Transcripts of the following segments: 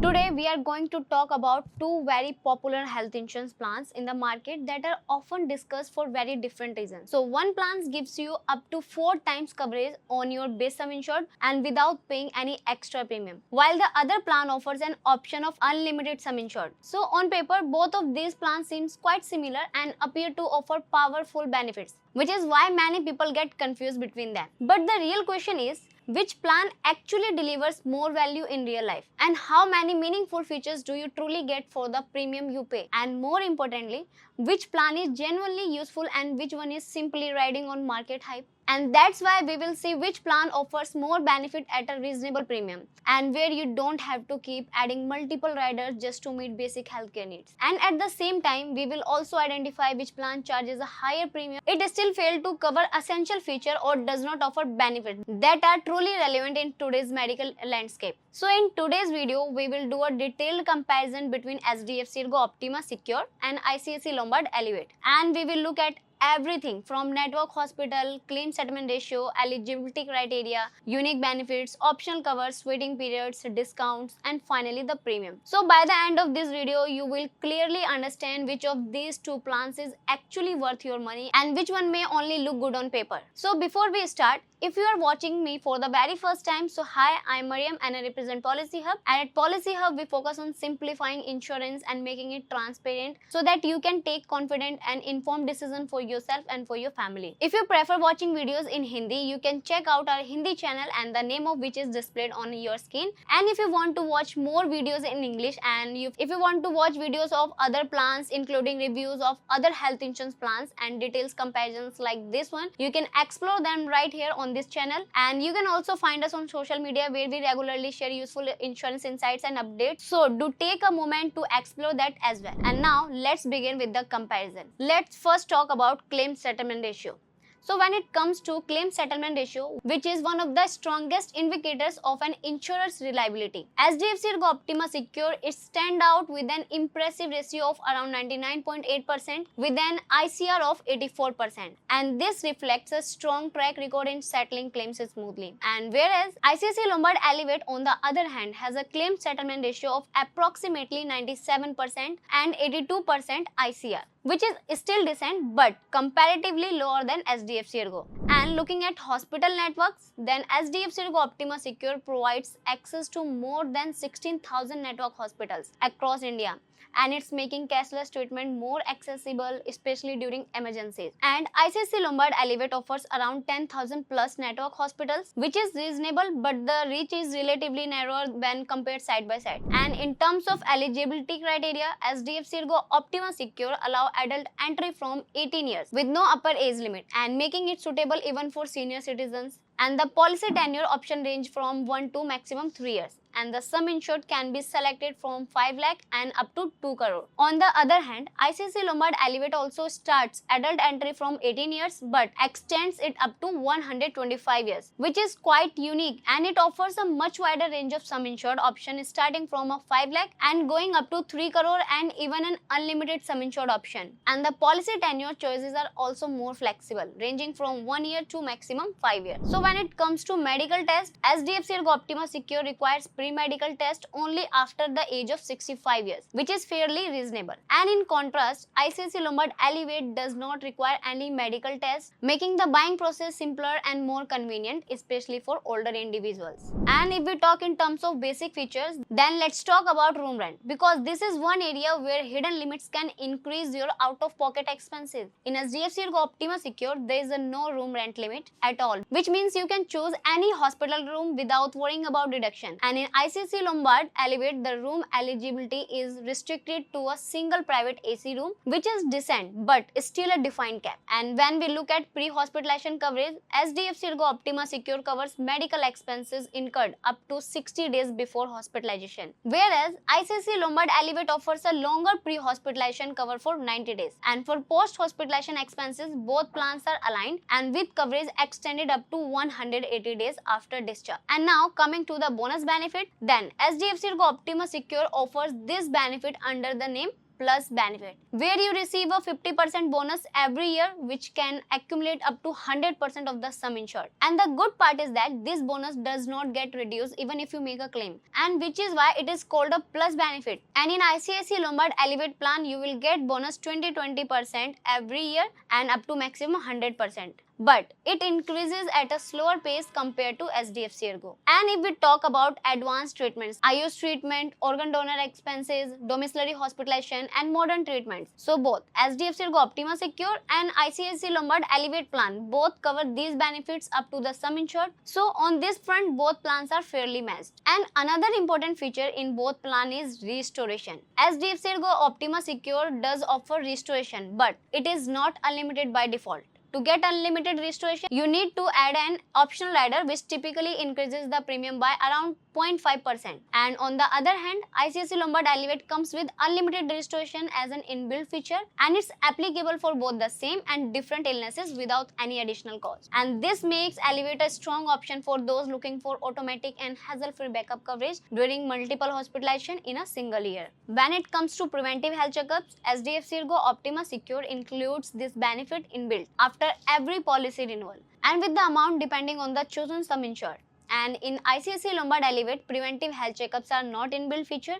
Today we are going to talk about two very popular health insurance plans in the market that are often discussed for very different reasons. So one plan gives you up to 4 times coverage on your base sum insured and without paying any extra premium, while the other plan offers an option of unlimited sum insured. So on paper, both of these plans seems quite similar and appear to offer powerful benefits, which is why many people get confused between them. But the real question is, which plan actually delivers more value in real life, and how many meaningful features do you truly get for the premium you pay, and more importantly, which plan is genuinely useful and which one is simply riding on market hype. And that's why we will see which plan offers more benefit at a reasonable premium and where you don't have to keep adding multiple riders just to meet basic healthcare needs. And at the same time, we will also identify which plan charges a higher premium. It still failed to cover essential feature or does not offer benefits that are truly relevant in today's medical landscape. So in today's video, we will do a detailed comparison between HDFC Ergo Optima Secure and ICICI Lombard Elevate. And we will look at everything from network hospital, claim settlement ratio, eligibility criteria, unique benefits, optional covers, waiting periods, discounts, and finally the premium. So by the end of this video, you will clearly understand which of these two plans is actually worth your money and which one may only look good on paper. So before we start, if you are watching me for the very first time, so hi, I am Mariam and I represent PolicyHub. And at PolicyHub, we focus on simplifying insurance and making it transparent so that you can take confident and informed decision for yourself and for your family. If you prefer watching videos in Hindi, you can check out our Hindi channel and the name of which is displayed on your screen. And if you want to watch more videos in English and if you want to watch videos of other plans, including reviews of other health insurance plans and details comparisons like this one, you can explore them right here on this channel. And you can also find us on social media where we regularly share useful insurance insights and updates. So do take a moment to explore that as well. And now let's begin with the comparison. Let's first talk about claim settlement ratio. So when it comes to claim settlement ratio, which is one of the strongest indicators of an insurer's reliability, HDFC Ergo Optima Secure is stand out with an impressive ratio of around 99.8% with an ICR of 84%. And this reflects a strong track record in settling claims smoothly. And whereas ICICI Lombard Elevate on the other hand has a claim settlement ratio of approximately 97% and 82% ICR, which is still decent but comparatively lower than HDFC Ergo. And looking at hospital networks, then HDFC Ergo Optima Secure provides access to more than 16,000 network hospitals across India, and it's making cashless treatment more accessible, especially during emergencies. And ICICI Lombard Elevate offers around 10,000 plus network hospitals, which is reasonable, but the reach is relatively narrower when compared side by side. And in terms of eligibility criteria, HDFC Ergo Optima Secure allow adult entry from 18 years with no upper age limit and making it suitable even for senior citizens. And the policy tenure option range from 1 to maximum 3 years. And the sum insured can be selected from 5 lakh and up to 2 crore. On the other hand, ICICI Lombard Elevate also starts adult entry from 18 years but extends it up to 125 years, which is quite unique, and it offers a much wider range of sum insured option starting from a 5 lakh and going up to 3 crore and even an unlimited sum insured option. And the policy tenure choices are also more flexible, ranging from 1 year to maximum 5 years. So when it comes to medical test, HDFC Ergo Optima Secure requires pre-medical test only after the age of 65 years, which is fairly reasonable. And in contrast, ICICI Lombard Elevate does not require any medical tests, making the buying process simpler and more convenient, especially for older individuals. And if we talk in terms of basic features, then let's talk about room rent, because this is one area where hidden limits can increase your out-of-pocket expenses. In HDFC Ergo Optima Secure, there is no room rent limit at all, which means you can choose any hospital room without worrying about deduction. And in ICICI Lombard Elevate, the room eligibility is restricted to a single private AC room, which is decent but still a defined cap. And when we look at pre-hospitalization coverage, HDFC Ergo Optima Secure covers medical expenses incurred up to 60 days before hospitalization, whereas ICICI Lombard Elevate offers a longer pre-hospitalization cover for 90 days. And for post-hospitalization expenses, both plans are aligned and with coverage extended up to 180 days after discharge. And now coming to the bonus benefit, then HDFC Ergo Optima Secure offers this benefit under the name Plus benefit, where you receive a 50% bonus every year, which can accumulate up to 100% of the sum insured. And the good part is that this bonus does not get reduced even if you make a claim, and which is why it is called a plus benefit. And in ICICI Lombard Elevate plan, you will get bonus 20% every year and up to maximum 100%. But it increases at a slower pace compared to HDFC Ergo. And if we talk about advanced treatments, IOS treatment, organ donor expenses, domiciliary hospitalization, and modern treatments. So both HDFC Ergo Optima Secure and ICICI Lombard Elevate plan both cover these benefits up to the sum insured. So on this front, both plans are fairly matched. And another important feature in both plan is restoration. HDFC Ergo Optima Secure does offer restoration, but it is not unlimited by default. To get unlimited restoration, you need to add an optional rider which typically increases the premium by around 0.5%. And on the other hand, ICICI Lombard Elevate comes with unlimited restoration as an inbuilt feature, and it's applicable for both the same and different illnesses without any additional cost. And this makes Elevate a strong option for those looking for automatic and hassle-free backup coverage during multiple hospitalization in a single year. When it comes to preventive health checkups, HDFC Ergo Optima Secure includes this benefit inbuilt after every policy renewal, and with the amount depending on the chosen sum insured. And in ICICI Lombard Elevate, preventive health checkups are not inbuilt feature.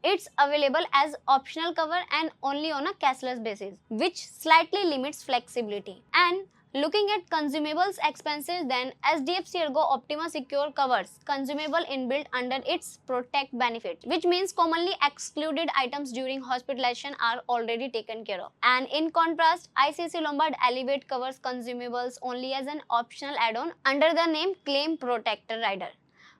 It's available as optional cover and only on a cashless basis, which slightly limits flexibility. And looking at consumables expenses, then HDFC Ergo Optima Secure covers consumable inbuilt under its Protect benefit, which means commonly excluded items during hospitalization are already taken care of. And in contrast, ICICI Lombard Elevate covers consumables only as an optional add-on under the name Claim Protector Rider,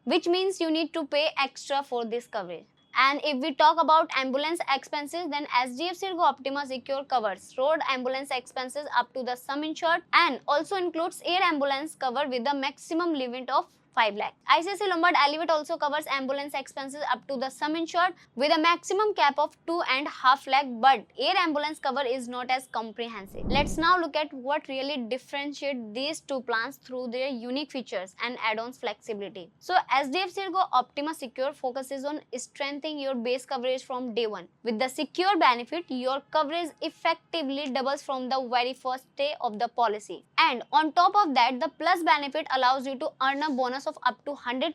which means you need to pay extra for this coverage. And if we talk about ambulance expenses, then HDFC Ergo Optima Secure covers road ambulance expenses up to the sum insured and also includes air ambulance cover with the maximum limit of 5 lakh. ICICI Lombard Elevate also covers ambulance expenses up to the sum insured with a maximum cap of 2.5 lakh, but air ambulance cover is not as comprehensive. Let's now look at what really differentiates these two plans through their unique features and add-ons flexibility. So HDFC Ergo Optima Secure focuses on strengthening your base coverage from day one. With the secure benefit, your coverage effectively doubles from the very first day of the policy. And on top of that, the plus benefit allows you to earn a bonus of up to 100%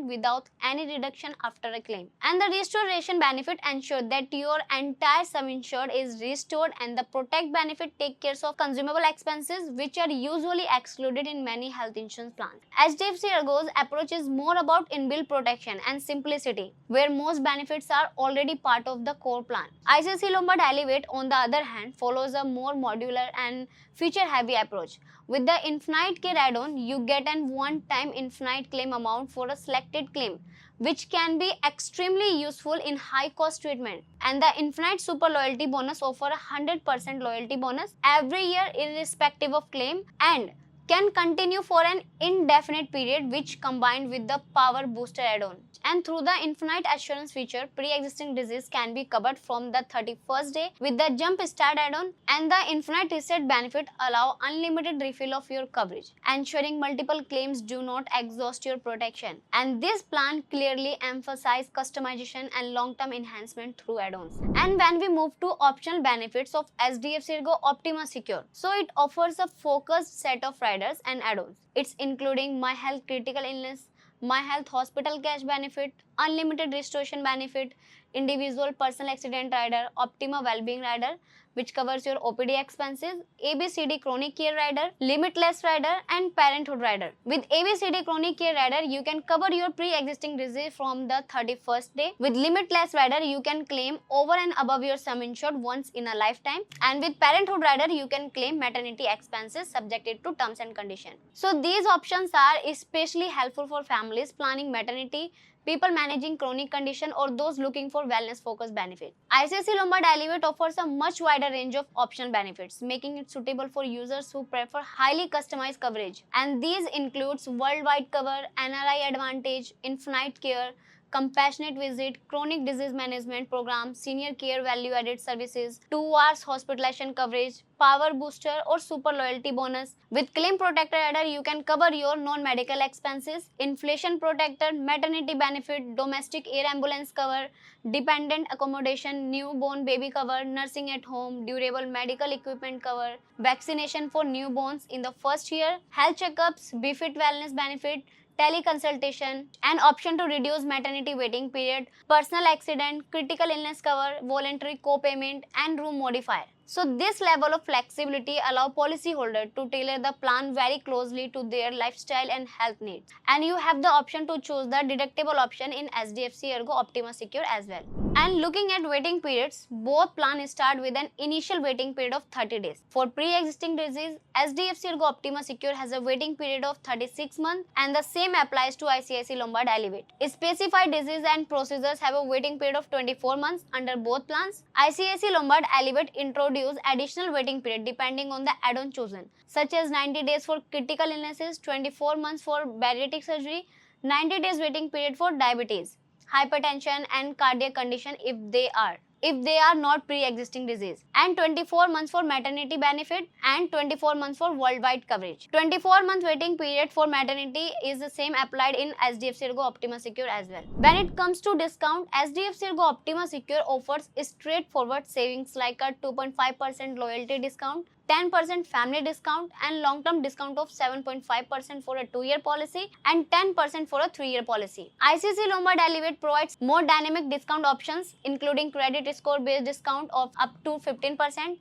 without any reduction after a claim. And the restoration benefit ensures that your entire sum insured is restored, and the Protect benefit takes care of consumable expenses which are usually excluded in many health insurance plans. HDFC Ergo's approach is more about inbuilt protection and simplicity, where most benefits are already part of the core plan. ICICI Lombard Elevate, on the other hand, follows a more modular and feature-heavy approach. With the Infinite Care add-on, you get an one-time infinite claim amount for a selected claim, which can be extremely useful in high-cost treatment. And the Infinite Super Loyalty Bonus offers a 100% loyalty bonus every year irrespective of claim and can continue for an indefinite period, which combined with the Power Booster add-on. And through the Infinite Assurance feature, pre-existing disease can be covered from the 31st day with the Jump Start add-on, and the Infinite Reset benefit allow unlimited refill of your coverage, ensuring multiple claims do not exhaust your protection. And this plan clearly emphasizes customization and long-term enhancement through add-ons. And when we move to optional benefits of HDFC Ergo Optima Secure, so it offers a focused set of riders and add-ons. It's including My Health Critical Illness, My Health Hospital Cash Benefit, Unlimited Restoration Benefit, Individual Personal Accident Rider, Optima Wellbeing Rider, which covers your OPD expenses, ABCD Chronic Care Rider, Limitless Rider, and Parenthood Rider. With ABCD Chronic Care Rider, you can cover your pre-existing disease from the 31st day. With Limitless Rider, you can claim over and above your sum insured once in a lifetime. And with Parenthood Rider, you can claim maternity expenses subjected to terms and conditions. So these options are especially helpful for families planning maternity, people managing chronic condition, or those looking for wellness-focused benefits. ICICI Lombard Elevate offers a much wider range of optional benefits, making it suitable for users who prefer highly customized coverage. And these includes worldwide cover, NRI Advantage, Infinite Care, compassionate visit, chronic disease management program, senior care value added services, 2 hours hospitalization coverage, power booster or super loyalty bonus. With claim protector adder, you can cover your non-medical expenses, inflation protector, maternity benefit, domestic air ambulance cover, dependent accommodation, newborn baby cover, nursing at home, durable medical equipment cover, vaccination for newborns in the first year, health checkups, BeFit wellness benefit, teleconsultation, an option to reduce maternity waiting period, personal accident, critical illness cover, voluntary co-payment, and room modifier. So this level of flexibility allows policyholder to tailor the plan very closely to their lifestyle and health needs. And you have the option to choose the deductible option in HDFC Ergo Optima Secure as well. And looking at waiting periods, both plans start with an initial waiting period of 30 days. For pre-existing disease, HDFC Ergo Optima Secure has a waiting period of 36 months, and the same applies to ICICI Lombard Elevate. Specified disease and procedures have a waiting period of 24 months under both plans. ICICI Lombard Elevate introduced additional waiting period depending on the add-on chosen, such as 90 days for critical illnesses, 24 months for bariatric surgery, 90 days waiting period for diabetes, hypertension and cardiac condition if they are not pre-existing disease, and 24 months for maternity benefit and 24 months for worldwide coverage. 24 month waiting period for maternity is the same applied in HDFC Ergo Optima Secure as well. When it comes to discount, HDFC Ergo Optima Secure offers straightforward savings like a 2.5% loyalty discount, 10% family discount, and long-term discount of 7.5% for a 2-year policy and 10% for a 3-year policy. ICICI Lombard Elevate provides more dynamic discount options, including credit score based discount of up to 15%,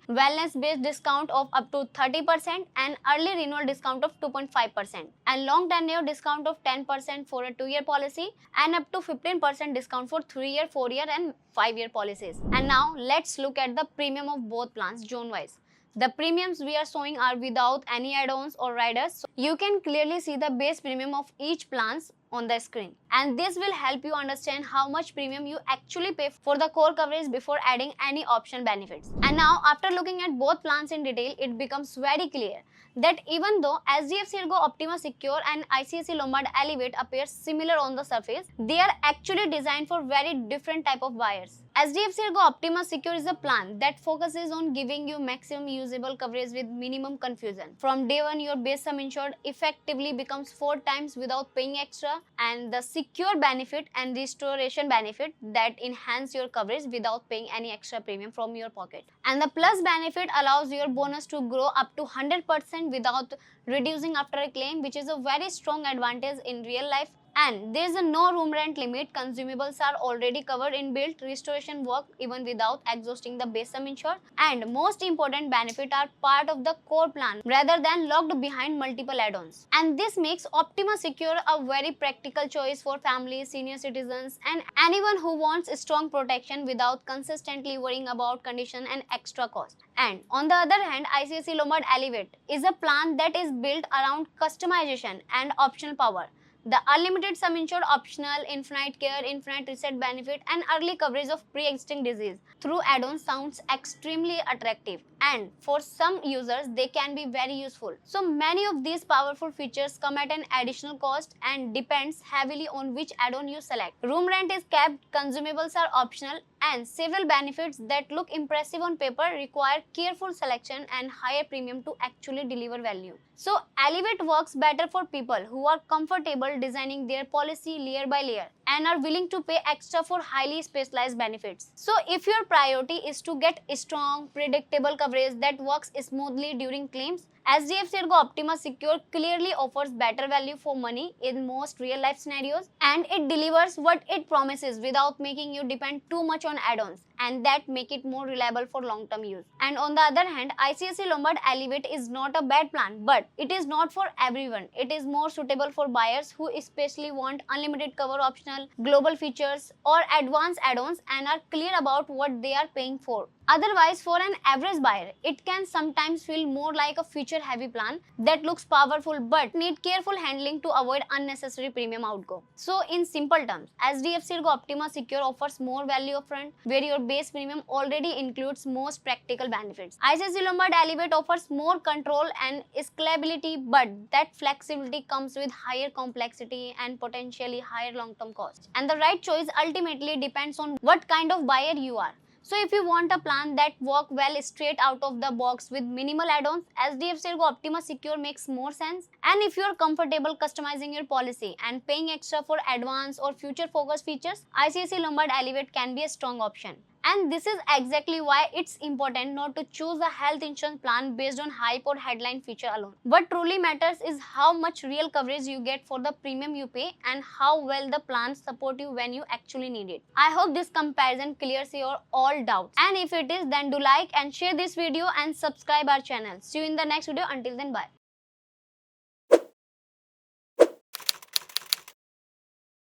wellness based discount of up to 30%, and early renewal discount of 2.5%, and long tenure discount of 10% for a 2-year policy and up to 15% discount for 3-year, 4-year, and 5-year policies. And now let's look at the premium of both plans zone wise. The premiums we are showing are without any add-ons or riders. So you can clearly see the base premium of each plans on the screen, and this will help you understand how much premium you actually pay for the core coverage before adding any option benefits. And now, after looking at both plans in detail, it becomes very clear that even though HDFC Ergo Optima Secure and ICICI Lombard Elevate appear similar on the surface, they are actually designed for very different type of buyers. HDFC Ergo Optima Secure is a plan that focuses on giving you maximum usable coverage with minimum confusion. From day one, your base sum insured effectively becomes 4 times without paying extra, and the secure benefit and restoration benefit that enhance your coverage without paying any extra premium from your pocket. And the plus benefit allows your bonus to grow up to 100% without reducing after a claim, which is a very strong advantage in real life. And there is a no room rent limit. Consumables are already covered in built restoration work even without exhausting the base sum insured. And most important benefit are part of the core plan rather than locked behind multiple add-ons. And this makes Optima Secure a very practical choice for families, senior citizens, and anyone who wants strong protection without consistently worrying about condition and extra cost. And on the other hand, ICICI Lombard Elevate is a plan that is built around customization and optional power. The unlimited sum insured, optional, infinite care, infinite reset benefit, and early coverage of pre-existing disease through add-ons sounds extremely attractive, and for some users they can be very useful. So many of these powerful features come at an additional cost and depends heavily on which add-on you select. Room rent is capped, consumables are optional, and several benefits that look impressive on paper require careful selection and higher premium to actually deliver value. So Elevate works better for people who are comfortable designing their policy layer by layer and are willing to pay extra for highly specialized benefits. So if your priority is to get strong, predictable coverage that works smoothly during claims, HDFC Ergo Optima Secure clearly offers better value for money in most real-life scenarios, and it delivers what it promises without making you depend too much on add-ons, and that make it more reliable for long-term use. And on the other hand, ICICI Lombard Elevate is not a bad plan, but it is not for everyone. It is more suitable for buyers who especially want unlimited cover, optional, global features, or advanced add-ons and are clear about what they are paying for. Otherwise, for an average buyer, it can sometimes feel more like a feature-heavy plan that looks powerful but need careful handling to avoid unnecessary premium outgo. So, in simple terms, HDFC Ergo Optima Secure offers more value upfront, where your base premium already includes most practical benefits. ICICI Lombard Elevate offers more control and scalability, but that flexibility comes with higher complexity and potentially higher long-term costs. And the right choice ultimately depends on what kind of buyer you are. So if you want a plan that works well straight out of the box with minimal add-ons, HDFC Ergo Optima Secure makes more sense. And if you're comfortable customizing your policy and paying extra for advanced or future-focused features, ICICI Lombard Elevate can be a strong option. And this is exactly why it's important not to choose a health insurance plan based on hype or headline feature alone. What truly matters is how much real coverage you get for the premium you pay and how well the plans support you when you actually need it. I hope this comparison clears your all doubts. And if it is, then do like and share this video and subscribe our channel. See you in the next video. Until then, bye.